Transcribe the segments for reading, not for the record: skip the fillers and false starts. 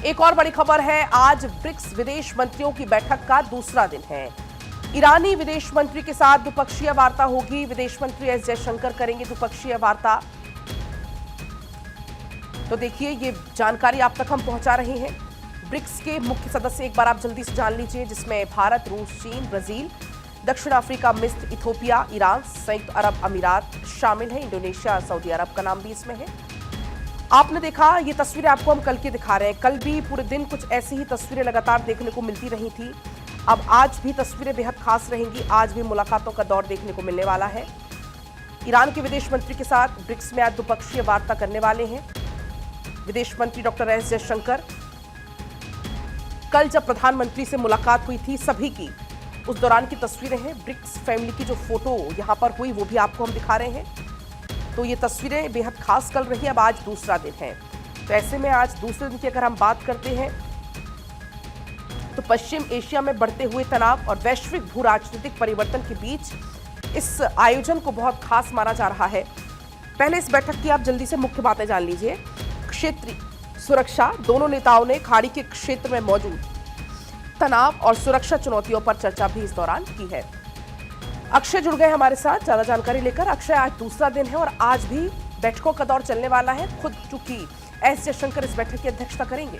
एक और बड़ी खबर है, आज ब्रिक्स विदेश मंत्रियों की बैठक का दूसरा दिन है। ईरानी विदेश मंत्री के साथ द्विपक्षीय वार्ता होगी। विदेश मंत्री एस जयशंकर करेंगे द्विपक्षीय वार्ता। तो देखिए, ये जानकारी आप तक हम पहुंचा रहे हैं। ब्रिक्स के मुख्य सदस्य एक बार आप जल्दी से जान लीजिए, जिसमें भारत, रूस, चीन, ब्राजील, दक्षिण अफ्रीका, मिस्र, इथोपिया, ईरान, संयुक्त अरब अमीरात शामिल है। इंडोनेशिया, सऊदी अरब का नाम भी इसमें है। आपने देखा, ये तस्वीरें आपको हम कल की दिखा रहे हैं। कल भी पूरे दिन कुछ ऐसी ही तस्वीरें लगातार देखने को मिलती रही थी। अब आज भी तस्वीरें बेहद खास रहेंगी। आज भी मुलाकातों का दौर देखने को मिलने वाला है। ईरान के विदेश मंत्री के साथ ब्रिक्स में आज द्विपक्षीय वार्ता करने वाले हैं विदेश मंत्री डॉक्टर एस जयशंकर। कल जब प्रधानमंत्री से मुलाकात हुई थी सभी की, उस दौरान की तस्वीरें हैं। ब्रिक्स फैमिली की जो फोटो यहां पर हुई वो भी आपको हम दिखा रहे हैं। तो ये तस्वीरें बेहद खास कल रही। अब आज दूसरा दिन है, तो ऐसे में आज दूसरे दिन की अगर हम बात करते हैं तो पश्चिम एशिया में बढ़ते हुए तनाव और वैश्विक भू राजनीतिक परिवर्तन के बीच इस आयोजन को बहुत खास माना जा रहा है। पहले इस बैठक की आप जल्दी से मुख्य बातें जान लीजिए। क्षेत्रीय सुरक्षा, दोनों नेताओं ने खाड़ी के क्षेत्र में मौजूद तनाव और सुरक्षा चुनौतियों पर चर्चा भी इस दौरान की है। अक्षय जुड़ गए हमारे साथ ज्यादा जानकारी लेकर। अक्षय, आज दूसरा दिन है और आज भी बैठकों का दौर चलने वाला है। खुद चूंकि एस जयशंकर इस बैठक की अध्यक्षता करेंगे।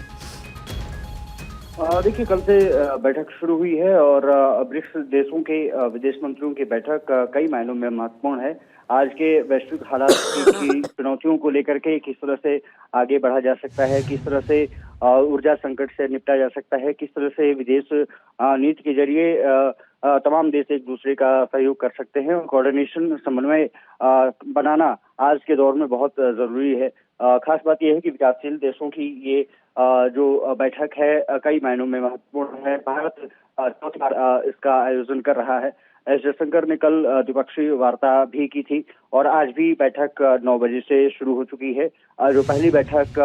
देखिए, कल से बैठक शुरू हुई है और ब्रिक्स देशों के विदेश मंत्रियों की बैठक कई मायनों में महत्वपूर्ण है। आज के वैश्विक हालात की चुनौतियों को लेकर के किस तरह से आगे बढ़ा जा सकता है, किस तरह से ऊर्जा संकट से निपटा जा सकता है, किस तरह से विदेश नीति के जरिए तमाम देश एक दूसरे का सहयोग कर सकते हैं और कोऑर्डिनेशन, समन्वय बनाना आज के दौर में बहुत जरूरी है। खास बात यह है कि विकासशील देशों की ये जो बैठक है कई मायनों में महत्वपूर्ण है। भारत चौथी बार इसका आयोजन कर रहा है। एस जयशंकर ने कल द्विपक्षीय वार्ता भी की थी और आज भी बैठक 9 बजे से शुरू हो चुकी है। जो पहली बैठक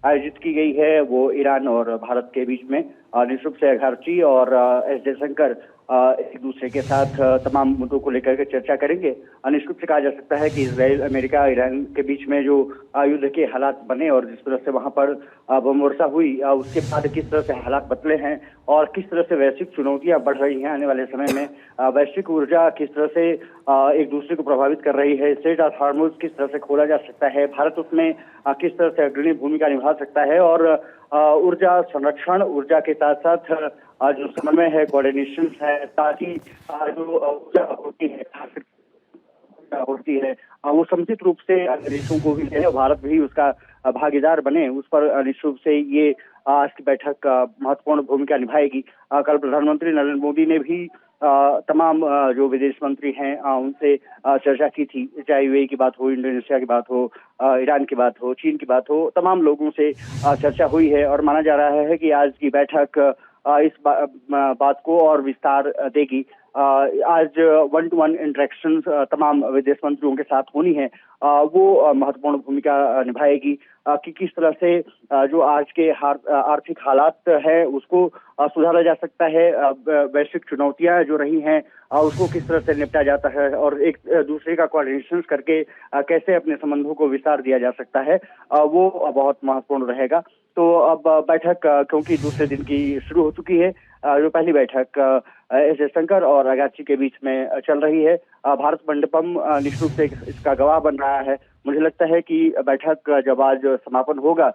आयोजित की गई है वो ईरान और भारत के बीच में निशुभ से अघारची और एस जयशंकर एक दूसरे के साथ तमाम मुद्दों को लेकर के चर्चा करेंगे। निश्चित से कहा जा सकता है कि इजराइल, अमेरिका, ईरान के बीच में जो युद्ध के हालात बने और जिस तरह से वहां पर बमवर्षा हुई, उसके बाद किस तरह से हालात बदले हैं और किस तरह से वैश्विक चुनौतियां बढ़ रही हैं आने वाले समय में, वैश्विक ऊर्जा किस तरह से एक दूसरे को प्रभावित कर रही है, स्ट्रेट ऑफ हार्मुज किस तरह से खोला जा सकता है, भारत उसमें किस तरह से अग्रणी भूमिका निभा सकता है और ऊर्जा संरक्षण, ऊर्जा के साथ साथ जो समन्वय है, कोऑर्डिनेशन है, ताकि जो ऊर्जा होती है वो समुचित रूप से देशों को भी है, भारत भी उसका भागीदार बने, उस पर निश्चित रूप से ये आज की बैठक महत्वपूर्ण भूमिका निभाएगी। कल प्रधानमंत्री नरेंद्र मोदी ने भी तमाम जो विदेश मंत्री हैं उनसे चर्चा की थी, चाहे यूएई की बात हो, इंडोनेशिया की बात हो, ईरान की बात हो, चीन की बात हो, तमाम लोगों से चर्चा हुई है और माना जा रहा है कि आज की बैठक इस बात को और विस्तार देगी। आज 1-to-1 इंटरेक्शन तमाम विदेश मंत्रियों के साथ होनी है, वो महत्वपूर्ण भूमिका निभाएगी कि किस तरह से जो आज के आर्थिक हालात है उसको सुधारा जा सकता है, वैश्विक चुनौतियां जो रही हैं उसको किस तरह से निपटा जाता है और एक दूसरे का कोऑर्डिनेशन करके कैसे अपने संबंधों को विस्तार दिया जा सकता है, वो बहुत महत्वपूर्ण रहेगा। तो अब बैठक क्योंकि दूसरे दिन की शुरू हो चुकी है, जो पहली बैठक एस जयशंकर और अगाची के बीच में चल रही है, भारत मंडपम निश्चित रूप से इसका गवाह बन रहा है। मुझे लगता है कि बैठक जब आज समापन होगा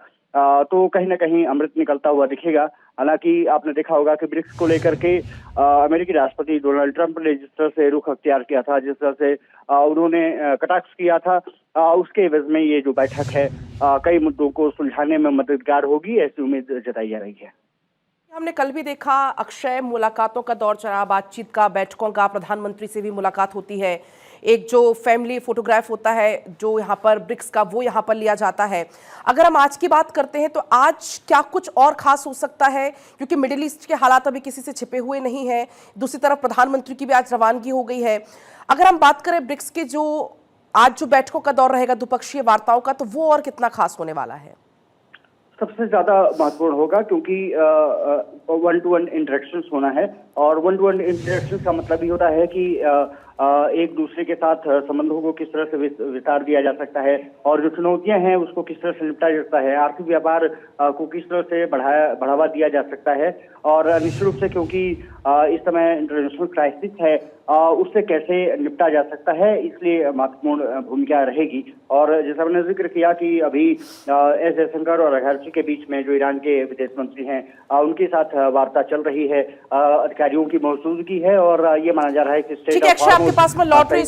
तो कहीं ना कहीं अमृत निकलता हुआ दिखेगा। हालांकि आपने देखा होगा कि ब्रिक्स को लेकर के अमेरिकी राष्ट्रपति डोनाल्ड ट्रंप ने जिस तरह से रुख अख्तियार किया था, जिस तरह से उन्होंने कटाक्ष किया था, उसके एवज में ये जो बैठक है कई मुद्दों को सुलझाने में मददगार होगी, ऐसी उम्मीद जताई जा रही है। हमने कल भी देखा, अक्षय, मुलाकातों का दौर चला, बातचीत का, बैठकों का, प्रधानमंत्री से भी मुलाकात होती है। एक जो फैमिली फोटोग्राफ होता है जो यहाँ पर ब्रिक्स का, वो यहाँ पर लिया जाता है। अगर हम आज की बात करते हैं तो आज क्या कुछ और खास हो सकता है, क्योंकि मिडिल ईस्ट के हालात अभी किसी से छिपे हुए नहीं हैं। दूसरी तरफ प्रधानमंत्री की भी आज रवानगी हो गई है। अगर हम बात करें ब्रिक्स के जो आज जो बैठकों का दौर रहेगा द्विपक्षीय वार्ताओं का, तो वो और कितना खास होने वाला है? सबसे ज्यादा महत्वपूर्ण होगा क्योंकि वन टू वन इंटरेक्शंस होना है। और वन टू वन इंटरेक्शंस का मतलब ही होता है कि एक दूसरे के साथ संबंधों को किस तरह से विस्तार दिया जा सकता है और जो चुनौतियां हैं उसको किस तरह से निपटा जा सकता है, आर्थिक व्यापार को किस तरह से बढ़ावा दिया जा सकता है। और निश्चित रूप से क्योंकि इस समय इंटरनेशनल क्राइसिस है, उससे कैसे निपटा जा सकता है, इसलिए महत्वपूर्ण भूमिका रहेगी। और जैसा मैंने जिक्र किया कि अभी एस जयशंकर और अगरची के बीच में जो ईरान के विदेश मंत्री हैं उनके साथ वार्ता चल रही है, अधिकारियों की मौजूदगी है और ये माना जा रहा है कि ठीक है अक्षय, आपके पास मैं लौट रही